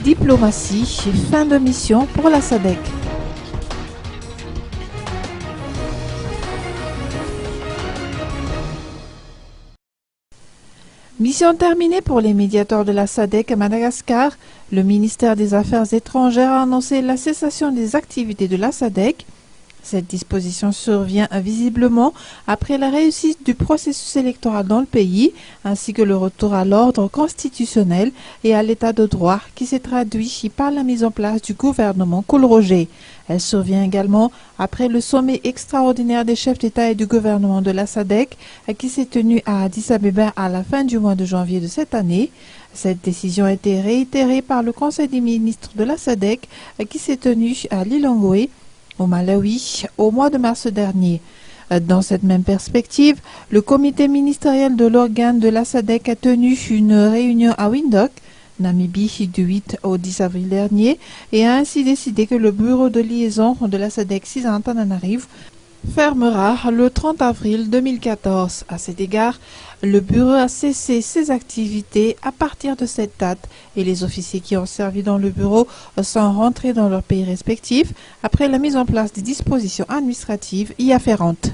Diplomatie, fin de mission pour la SADC. Mission terminée pour les médiateurs de la SADC à Madagascar. Le ministère des Affaires étrangères a annoncé la cessation des activités de la SADC. Cette disposition survient visiblement après la réussite du processus électoral dans le pays, ainsi que le retour à l'ordre constitutionnel et à l'état de droit qui s'est traduit par la mise en place du gouvernement Kohl-Roger. Elle survient également après le sommet extraordinaire des chefs d'État et du gouvernement de la SADC qui s'est tenu à Addis Abeba à la fin du mois de janvier de cette année. Cette décision a été réitérée par le Conseil des ministres de la SADC qui s'est tenu à Lilongwe, au Malawi, au mois de mars dernier. Dans cette même perspective, le comité ministériel de l'organe de la SADC a tenu une réunion à Windhoek, Namibie, du 8 au 10 avril dernier, et a ainsi décidé que le bureau de liaison de la SADC 6 à Antananarivo fermera le 30 avril 2014. À cet égard, le bureau a cessé ses activités à partir de cette date et les officiers qui ont servi dans le bureau sont rentrés dans leurs pays respectifs après la mise en place des dispositions administratives y afférentes.